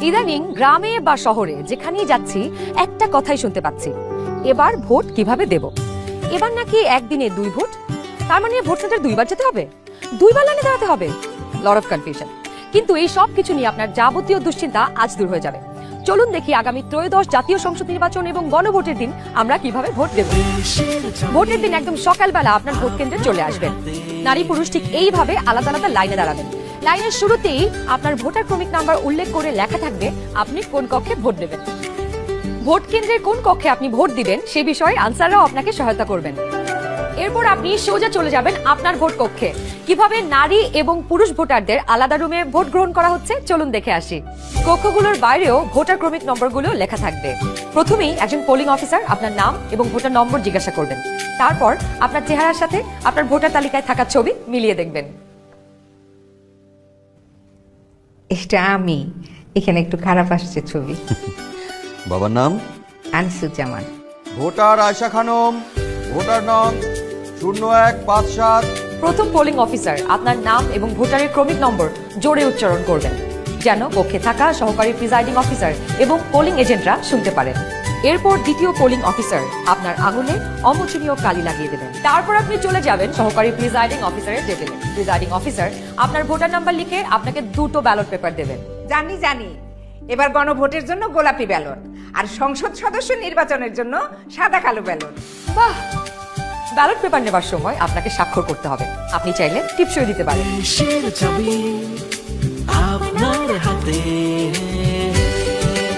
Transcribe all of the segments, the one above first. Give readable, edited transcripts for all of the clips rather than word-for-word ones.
ইদানিং গ্রামে বা শহরে যেখানেই যাচ্ছি একটা কথাই শুনতে পাচ্ছি, এবার ভোট কিভাবে দেব। এবার নাকি একদিনে 2 ভোট, তার মানে ভোট সেন্টার 2বার যেতে হবে, 2বার লাইনে দাঁড়াতে হবে। Lot of confusion. কিন্তু এই সব কিছু নিয়ে আপনার যাবতীয় দুশ্চিন্তা আজ দূর হয়ে যাবে। চলুন দেখি আগামী ত্রয়োদশ জাতীয় সংসদ নির্বাচন এবং গণভোটের দিন আমরা কিভাবে ভোট দেব। ভোটের দিন একদম সকালবেলা আপনার ভোট কেন্দ্রে চলে আসবেন। নারী পুরুষ ঠিক এইভাবে আলাদা আলাদা লাইনে দাঁড়াবেন। লাইনের শুরুতেই আপনার ভোটার ক্রমিক নাম্বার উল্লেখ করে লেখা থাকবে আপনি কোন কক্ষে ভোট দেবেন। ভোট কেন্দ্রের কোন কক্ষে আপনি ভোট দিবেন সে বিষয়ে আনসাররাও আপনাকে সহায়তা করবেন। এরপর আপনি সোজা চলে যাবেন আপনার ভোট কক্ষে। কিভাবে নারী এবং পুরুষ ভোটারদের আলাদা রুমে ভোট গ্রহণ করা হচ্ছে চলুন দেখে আসি। কক্ষগুলোর বাইরেও ভোটার ক্রমিক নম্বরগুলো লেখা থাকবে। প্রথমেই একজন পোলিং অফিসার আপনার নাম এবং ভোটার নম্বর জিজ্ঞাসা করবেন। তারপর আপনার চেহারার সাথে আপনার ভোটার তালিকায় থাকা ছবি মিলিয়ে দেখবেন। এটা আমি, এখানে একটু খারাপ আসছে ছবি। বাবার নাম আনিসুজ্জামান। ভোটার আয়শা খানম, ভোটার নং 0157। প্রথম পোলিং অফিসার আপনার নাম এবং ভোটারের ক্রমিক নম্বর জোরে উচ্চারণ করবেন, যেন কক্ষে থাকা সহকারী প্রিজাইডিং অফিসার এবং পোলিং এজেন্টরা শুনতে পারেন। এরপর দ্বিতীয় পোলিং অফিসার আপনার আঙুলে অমোচনীয় কালি লাগিয়ে দেবেন। তারপর আপনি চলে যাবেন সহকারী প্রিজাইডিং অফিসারের টেবিলে। প্রিজাইডিং অফিসার আপনার ভোটার নাম্বার লিখে আপনাকে 2টো ব্যালট পেপার দেবেন। জানি এবার গণভোটের জন্য গোলাপি ব্যালট আর সংসদ সদস্য নির্বাচনের জন্য সাদা কালো ব্যালট। বাহ! ব্যালট পেপার নেবার সময় আপনাকে স্বাক্ষর করতে হবে। আপনি চাইলে টিপসই দিতে পারেন।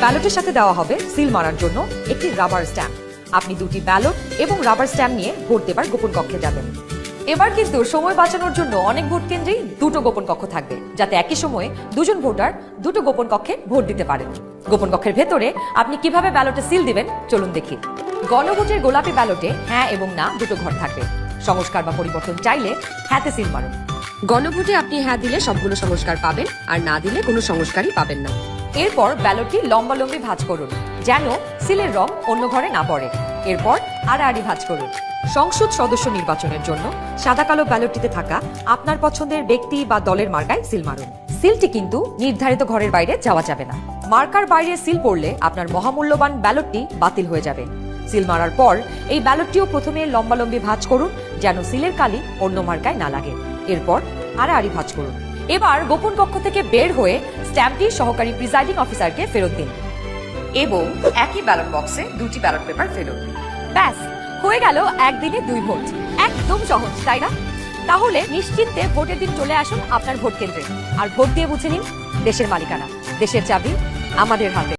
ব্যালটের সাথে দেওয়া হবে সিল মারার জন্য একটি রাবার স্ট্যাম্প। আপনি 2টি ব্যালট এবং রাবার স্ট্যাম্প নিয়ে ভোট দেবার গোপন কক্ষে যাবেন। এবার কিন্তু সময় বাঁচানোর জন্য অনেক ভোট কেন্দ্রেই 2টো গোপন কক্ষ থাকবে, যাতে একই সময়ে 2জন ভোটার 2টো গোপন কক্ষে ভোট দিতে পারেন। গোপন কক্ষের ভেতরে আপনি কিভাবে ব্যালটে সিল দিবেন চলুন দেখি। গণভোটের গোলাপি ব্যালটে হ্যাঁ এবং না 2টো ঘর থাকবে। সংস্কার বা পরিবর্তন চাইলে হ্যাঁতে সিল মারুন। গণভোটে আপনি হ্যাঁ দিলে সবগুলো সংস্কার পাবেন, আর না দিলে কোনো সংস্কারই পাবেন না। এরপর ব্যালটটি লম্বালম্বি ভাঁজ করুন, যেন সিলের রং অন্য ঘরে না পড়ে। এরপর আড়াআড়ি ভাঁজ করুন। সংসদ সদস্য নির্বাচনের জন্য সাদা কালো ব্যালটটিতে থাকা আপনার পছন্দের ব্যক্তি বা দলের মার্কায় সিল মারুন। সিলটি কিন্তু নির্ধারিত ঘরের বাইরে যাওয়া যাবে না। মার্কার বাইরে সিল পড়লে আপনার মহামূল্যবান ব্যালটটি বাতিল হয়ে যাবে। সিল মারার পর এই ব্যালটটিও প্রথমে লম্বালম্বি ভাঁজ করুন, যেন সিলের কালি অন্য মার্কায় না লাগে। এরপর আড়াআড়ি ভাঁজ করুন। এবার গোপন কক্ষ থেকে বের হয়ে স্ট্যাম্পটি সহকারী প্রিজাইডিং অফিসারকে ফেরত দিন এবং একই ব্যালট বক্সে 2টি ব্যালট পেপার ফেরত। ব্যাস, হয়ে গেল একদিনে 2 ভোট। একদম সহজ, তাই না? তাহলে নিশ্চিন্তে ভোটের দিন চলে আসুন আপনার ভোট কেন্দ্রে আর ভোট দিয়ে বুঝে নিন দেশের মালিকানা। দেশের চাবি আমাদের হাতে।